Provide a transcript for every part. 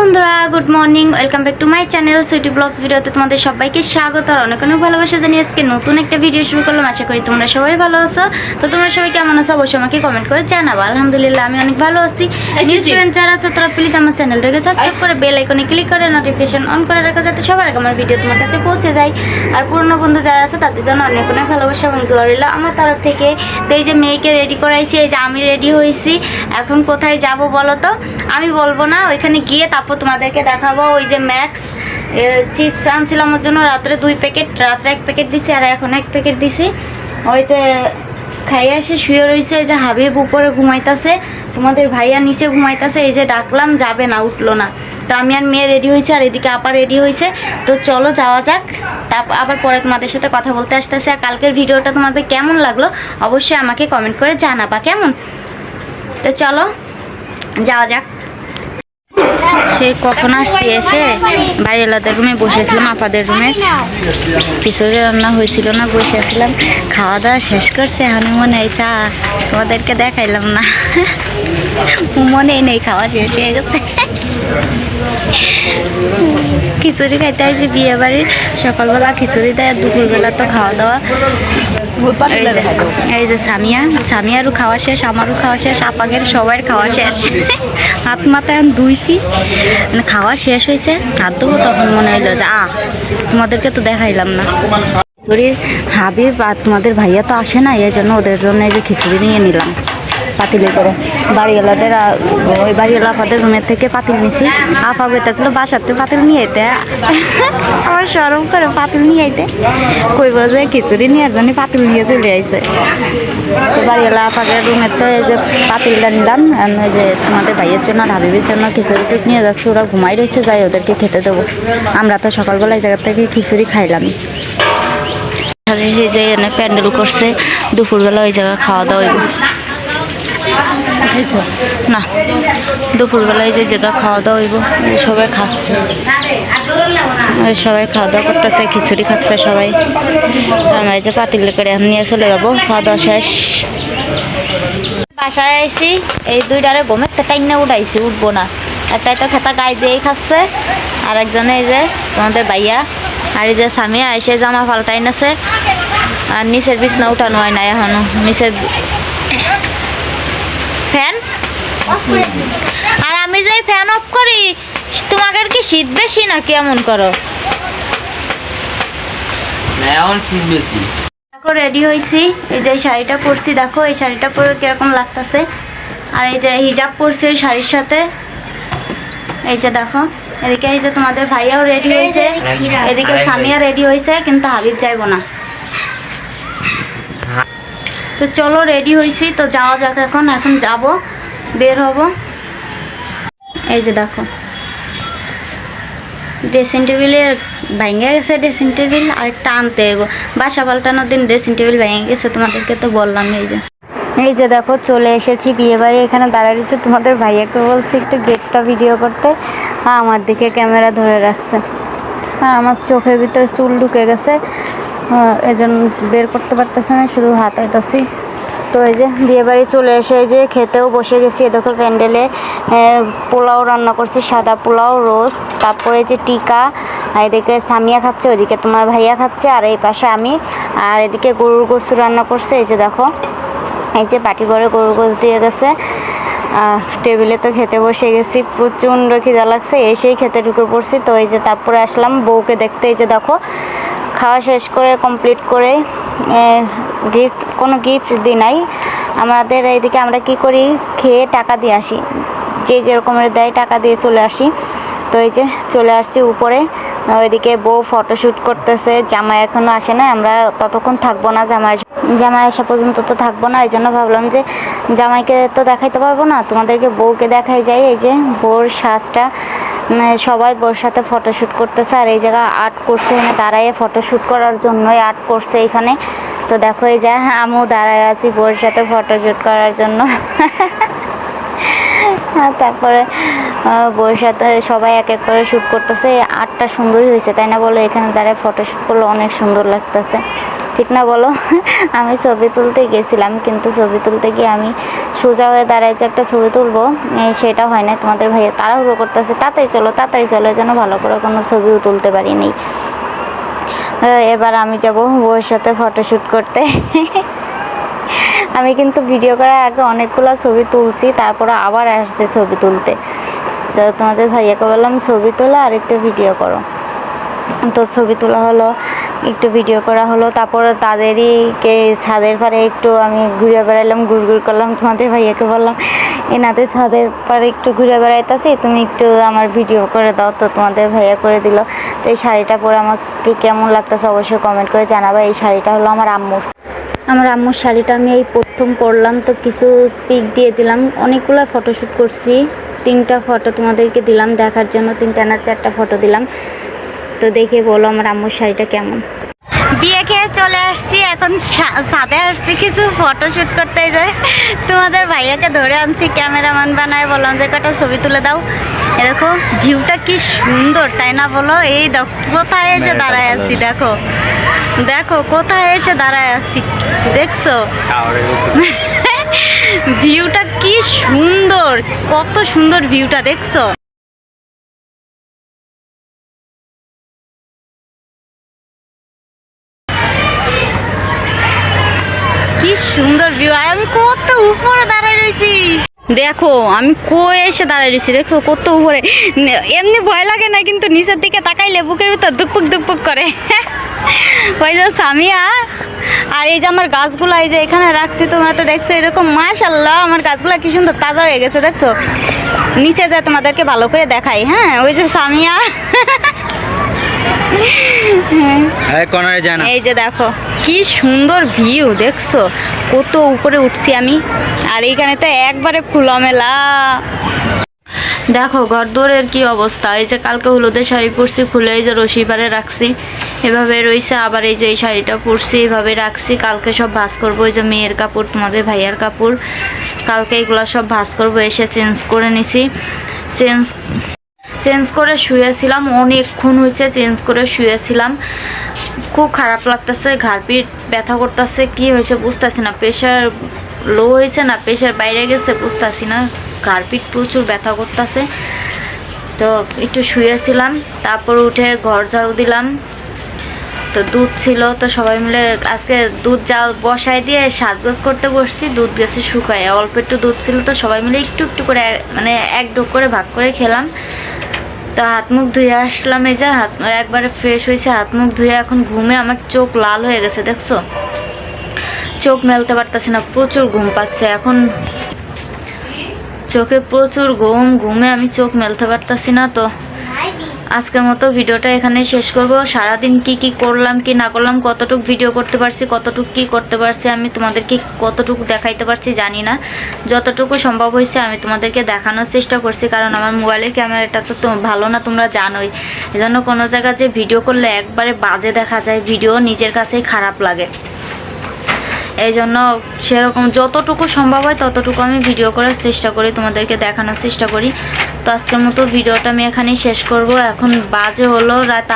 বন্ধুরা good morning, welcome back to my channel Sweetie Blogs ভিডিওতে তোমাদের সবাইকে স্বাগত আর অনেক অনেক ভালোবাসা জানিয়ে আজকে নতুন একটা ভিডিও শুরু করলাম। আশা করি তোমরা সবাই ভালো আছো। তো তোমরা সবাই কেমন আছো অবশ্যই আমাকে কমেন্ট করে জানাবো। আলহামদুলিল্লাহ আমি অনেক ভালো আছি। নিউ ফ্রেন্ড যারা আছো তারা প্লিজ আমার চ্যানেলটাকে সাবস্ক্রাইব করে বেল আইকনে ক্লিক করে নোটিফিকেশন অন করে রাখো যাতে সবার আগে আমার ভিডিও তোমার কাছে পৌঁছে যায়। আর পুরনো বন্ধু যারা আছে তাদের জন্য অনেক অনেক ভালোবাসা এবং দোয়া রইল আমার তরফ থেকে। তো এই যে মেয়েকে রেডি করাইছি, এই যে আমি রেডি হয়েছি। এখন কোথায় যাব বলো তো? আমি বলবো না, ওইখানে গিয়ে তারপর তোমাদেরকে দেখাবো। ওই যে ম্যাক্স চিপস আনছিলাম ওর জন্য, রাত্রে 2 প্যাকেট, রাত্রে 1 প্যাকেট দিছি আর এখন 1 প্যাকেট দিছি। ওই যে খাইয়ে এসে শুয়ে রয়েছে। এই যে হাবিব উপরে ঘুমাইতেছে, তোমাদের ভাইয়া নিচে ঘুমাইতেছে। এই যে ডাকলাম যাবে না, উঠলো না। তো আমি আর মেয়ে রেডি হয়েছে আর এদিকে আপা রেডি হয়েছে। তো চলো যাওয়া যাক, তারপর আবার পরে তোমাদের সাথে কথা বলতে আসতেছে। আর কালকের ভিডিওটা তোমাদের কেমন লাগলো অবশ্যই আমাকে কমেন্ট করে জানাবা কেমন। তো চলো যাওয়া যাক। সে কখন আসছি, এসে বাড়িওয়ালাদের রুমে বসেছিলাম, আপাদের রুমে খিচুড়ি রান্না হয়েছিল না, বসেছিলাম। খাওয়া দাওয়া শেষ করছে, এখন মনে হয় চা তোমাদেরকে দেখাইলাম না, মনেই নেই খাওয়া শেষ হয়ে গেছে। খিচুড়ি খাইতে আসছি বিয়ে বাড়ির, সকালবেলা খিচুড়ি দেয়, দুপুরবেলা তো খাওয়া দাওয়া। এই যে সামিয়ারও খাওয়া শেষ, আমারও খাওয়া শেষ, আপাগের সবার খাওয়া শেষ। হাত মাথায় আমি ধুইছি, মানে খাওয়া শেষ হয়েছে, হাত ধুবো তখন মনে হইলো যে তোমাদেরকে তো দেখাইলাম না। খিচুড়ি হাবিব আর তোমাদের ভাইয়া তো আসে না, এই জন্য ওদের জন্য এই যে খিচুড়ি নিয়ে নিলাম পাতিলে করে। বাড়িওয়ালাদের ওই বাড়িওয়ালা আপাদের রুমের থেকে পাতিল নিছি। আপা বেটাছিল বাসাতে পাতিল নিয়ে আইতে, আমার সরম করে পাতিল নিয়ে আইতে কইব যে খিচুড়ি নিয়ে জন্য পাতিল নিয়ে চলে আইছে। তো বাড়িওয়ালা আপাদের রুমের তো এই যে পাতিলটা নিলাম, ওই যে তোমাদের ভাইয়ের জন্য আর হাবিবের জন্য খিচুড়ি টুক নিয়ে যাচ্ছে। ওরা ঘুমাই রয়েছে, যাই ওদেরকে খেতে দেবো। আমরা তো সকালবেলা এই জায়গা থেকে খিচুড়ি খাইলাম। যে এনে প্যান্ডেল করছে, দুপুরবেলা ওই জায়গায় খাওয়া দাওয়া না, দুপুরবেলায় যে জায়গা খাওয়া দাওয়া হইব, সবাই খাচ্ছে, সবাই খাওয়া দাওয়া করতেছে, খিচুড়ি খাচ্ছে সবাই। আমরা এই যে পাতিল করে নিয়ে চলে যাবো, খাওয়া দাওয়া শেষ। বাসায় আইসি, এই দুইটারে ঘুমের থেকে টাইনে উঠাইছি, উঠবো না। একটাই তো খেতা গায়ে দিয়েই খাচ্ছে, আর একজনে এই যে তোমাদের ভাইয়া আর এই যে সামিয়া এসে জামা পাল্টাই নাছে। আর নিচের বিছনা উঠানো হয় না এখনো, নিচের ফ্যান। আর আমি যে ফ্যান অফ করি, তোমাদের কি শীত বেশি না কেমন করো? দেখো রেডি হয়েছি, এই যে শাড়িটা পরছি, দেখো এই শাড়িটা পরে কিরকম লাগতেছে। আর এই যে হিজাব পরছি এই শাড়ির সাথে। এই যে দেখো এদিকে এই যে তোমাদের ভাইয়াও রেডি হয়েছে, এদিকে সামিয়া রেডি হয়েছে, কিন্তু হাবিব যাইব না। তো চলো রেডি হয়েছি, তো যাওয়া যাক। এখন যাব, বের হব। এই যে দেখো ড্রেসিং টেবিলে ভেঙে গেছে, ড্রেসিং টেবিল আরেকটা আনতে হইব। বাসা পাল্টানোর দিন ড্রেসিং টেবিল ভেঙে গেছে, তোমাদেরকে তো বললাম। এই যে দেখো চলে এসেছি বিয়ে বাড়ি, এখানে দাঁড়ায় রয়েছে। তোমাদের ভাইয়াকে বলছি একটু গেটটা ভিডিও করতে, আমার দিকে ক্যামেরা ধরে রাখছে। আর আমার চোখের ভিতরে চুল ঢুকে গেছে, এজন্য বের করতে পারতেছে না, শুধু হাত হইতাছি। তো এই যে বিয়ে বাড়ি চলে এসে এই যে খেতেও বসে গেছি। দেখো প্যান্ডেলে পোলাও রান্না করছে, সাদা পোলাও, রোস্ট, তারপরে যে টিকা। আর এদিকে সামিয়া খাচ্ছে, ওইদিকে তোমার ভাইয়া খাচ্ছে, আর এই পাশে আমি। আর এদিকে গরুর গোশত রান্না করছে। এই যে দেখো এই যে বাটি ভরে গরুর গোশত দিয়ে গেছে। টেবিলে তো খেতে বসে গেছি, প্রচণ্ড খিদা লাগছে, এসেই খেতে ঢুকে পড়ছি। তো এই যে তারপরে আসলাম বউকে দেখতে। এই যে দেখো খাওয়া শেষ করে কমপ্লিট করে কোনো গিফট দিই নাই আমাদের। এইদিকে আমরা কি করি, খেয়ে টাকা দিয়ে আসি, যে যেরকমের দেয় টাকা দিয়ে চলে আসি। তো এই যে চলে আসছি উপরে, ওইদিকে বউ ফটোশ্যুট করতেছে, জামাই এখনও আসে না। আমরা ততক্ষণ থাকবো না, জামাই আসা পর্যন্ত তো থাকবো না। এই জন্য ভাবলাম যে জামাইকে তো দেখাইতে পারবো না, তোমাদেরকে বউকে দেখাই যায়। এই যে বউর সাজটা, সবাই বউর সাথে ফটোশ্যুট করতেছে। আর এই জায়গা আর্ট করছে, এখানে দাঁড়াইয়ে ফটোশ্যুট করার জন্যই আর্ট করছে এখানে। তো দেখো এই যে আমিও দাঁড়ায় আছি বউর সাথে ফটোশ্যুট করার জন্য। তারপরে বউর সাথে সবাই এক এক করে শ্যুট করতেছে। আর্টটা সুন্দরই হয়েছে, তাই না বলো? এখানে দাঁড়ায় ফটোশ্যুট করলে অনেক সুন্দর লাগতেছে। ঠিক না বলো? আমি ছবি তুলতে গেছিলাম, কিন্তু ছবি তুলতে গিয়ে আমি সোজা হয়ে দাঁড়াই যে একটা ছবি তুলবো, সেটা হয় না। তোমাদের ভাইয়া তাড়াহুড়ো করতেছে, তাড়াতাড়ি চলো, যেন ভালো করে কোনো ছবিও তুলতে পারিনি। এবার আমি যাব বউয়ের সাথে ফটোশ্যুট করতে। আমি কিন্তু ভিডিও করার আগে অনেকগুলো ছবি তুলছি, তারপরে আবার আসছে ছবি তুলতে। তো তোমাদের ভাইয়াকে বললাম ছবি তোলা আর একটু ভিডিও করো। তো ছবি তোলা হলো, একটু ভিডিও করা হলো, তারপর তাদেরই ছাদের পাড়ে একটু আমি ঘুরে বেড়াইলাম, ঘুর করলাম। তোমাদের ভাইয়াকে বললাম এনাদের ছাদের পাড়ে একটু ঘুরে বেড়াইতেছি, তুমি একটু আমার ভিডিও করে দাও। তো তোমাদের ভাইয়া করে দিল। তো এই শাড়িটা পরে আমাকে কেমন লাগতেছে অবশ্যই কমেন্ট করে জানাবা। এই শাড়িটা হলো আমার আম্মুর শাড়িটা আমি এই প্রথম পরলাম। তো কিছু পিক দিয়ে দিলাম, অনেকগুলো ফটোশ্যুট করছি, 3টা ফটো তোমাদেরকে দিলাম দেখার জন্য, 3টা না 4টা ফটো দিলাম। তো দেখে বলো আমার আম্মুর শাড়িটা কেমন। বিয়ে খেয়ে চলে আসছি, এখন ছাদে আসছি কিছু ফটোশ্যুট করতে যায়। তোমাদের ভাইয়াকে ধরে আনছি, ক্যামেরাম্যান বানায়, বললাম যে কটা ছবি তুলে দাও। এরকম ভিউটা কি সুন্দর, তাই না বলো? এই কোথায় এসে দাঁড়ায় আছি, দেখো কোথায় এসে দাঁড়ায় আছি, দেখছো? ভিউটা কি সুন্দর, কত সুন্দর ভিউটা, দেখছো? কি সুন্দর ভিউ, আর আমি কত উপরে দাঁড়ায় রয়েছি, দেখো আমি কই এসে দাঁড়ায় রয়েছি, দেখো কত উপরে। এমনি ভয় লাগে না, কিন্তু নিচের দিকে তাকাইলে বুকের ভিতর দুপুক করে। ওই যে সামিয়া, আর এই যে আমার গাছগুলা এই যে এখানে রাখছি, তোমরা তো দেখছো এরকম। মাশাআল্লাহ, আমার গাছগুলা কি সুন্দর তাজা হয়ে গেছে, দেখছো? নিচে যায় তোমাদেরকে ভালো করে দেখাই। হ্যাঁ, ওই যে সামিয়া, এই যে দেখো কি সুন্দর ভিউ, দেখছো কত উপরে উঠছি আমি। আর এইখানে তো একবারে খোলামেলা, দেখো ঘরদোরের কি অবস্থা। এই যে কালকে হলুদের শাড়ি পরছি, খুলে এই যে রশি পারে রাখছি, এভাবে রয়েছে। আবার এই যে এই শাড়িটা পরছি, এভাবে রাখছি। কালকে সব ভাঁজ করবো, এই যে মেয়ের কাপড়, তোমাদের ভাইয়ার কাপড়, কালকে এগুলো সব ভাঁজ করবো। এসে চেঞ্জ করে নিছি, চেঞ্জ করে শুয়েছিলাম, অনেকক্ষণ হয়েছে চেঞ্জ করে শুয়েছিলাম। খুব খারাপ লাগতেছে, ঘাড় পিঠ ব্যথা করতেছে, কি হয়েছে বুঝতেছি না। প্রেশার লো হয়েছে না প্রেশার বাইরে গেছে বুঝতেছি না, ঘাড় পিঠ প্রচুর ব্যথা করতেছে। তো একটু শুয়েছিলাম, তারপর উঠে ঘর ঝাড়ু দিলাম। তো দুধ ছিল, তো সবাই মিলে আজকে দুধ জাল বসায় দিয়ে সাজগোজ করতে বসছি। দুধ গেছে শুকায়, অল্প একটু দুধ ছিল, তো সবাই মিলে একটু একটু করে মানে এক ঢোক করে ভাগ করে খেলাম। তো হাত মুখ ধুয়ে আসলাম, এই যে হাত একবারে ফ্রেশ হয়েছে, হাত মুখ ধুয়ে এখন ঘুমে আমার চোখ লাল হয়ে গেছে, দেখছো? চোখ মেলতে পারতেছি না, প্রচুর ঘুম পাচ্ছে এখন, চোখে প্রচুর ঘুমে আমি চোখ মেলতে পারতেছি না। তো আজকের মতো ভিডিওটা এখানে শেষ করব। সারাদিন কি করলাম কি না করলাম, কতটুকু ভিডিও করতে পারছি, কতটুকু কি করতে পারছি, আমি তোমাদেরকে কতটুকু দেখাইতে পারছি জানি না। যতটুকু সম্ভব হয়েছে আমি তোমাদেরকে দেখানোর চেষ্টা করছি, কারণ আমার মোবাইলের ক্যামেরাটা তো ভালো না, তোমরা জানোই। এজন্য কোনো জায়গায় যে ভিডিও করলে একবারে বাজে দেখা যায়, ভিডিও নিজের কাছেই খারাপ লাগে। এই জন্য সেরকম যতটুকু সম্ভব হয় ততটুকু আমি ভিডিও করার চেষ্টা করি, তোমাদেরকে দেখানোর চেষ্টা করি। তো আজকের মতো ভিডিওটা আমি এখানেই শেষ করব। এখন বাজে হলো রাত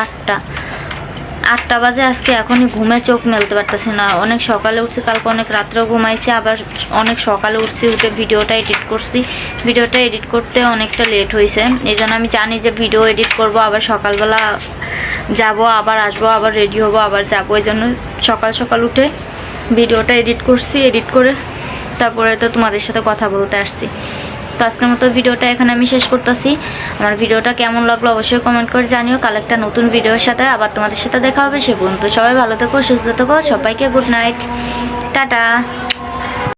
8টা বাজে। আজকে এখনই ঘুমে চোখ মেলতে পারতেছি না, অনেক সকালে উঠছি, কালকে অনেক রাত্রেও ঘুমাইছি, আবার অনেক সকালে উঠছি, উঠে ভিডিওটা এডিট করছি। ভিডিওটা এডিট করতে অনেকটা লেট হয়েছে, এই জন্য আমি জানি যে ভিডিও এডিট করব, আবার সকালবেলা যাব, আবার আসবো, আবার রেডি হবো, আবার যাবো। এই জন্য সকাল উঠে ভিডিওটা এডিট করছি, এডিট করে তারপরে তো তোমাদের সাথে কথা বলতে আসছি। তো আজকের মতো ভিডিওটা এখানে আমি শেষ করতেছি। আমার ভিডিওটা কেমন লাগলো অবশ্যই কমেন্ট করে জানিও। কাল একটা নতুন ভিডিওর সাথে আবার তোমাদের সাথে দেখা হবে। সে পর্যন্ত সবাই ভালো থেকো, সুস্থ থেকো, সবাইকে গুড নাইট, টাটা।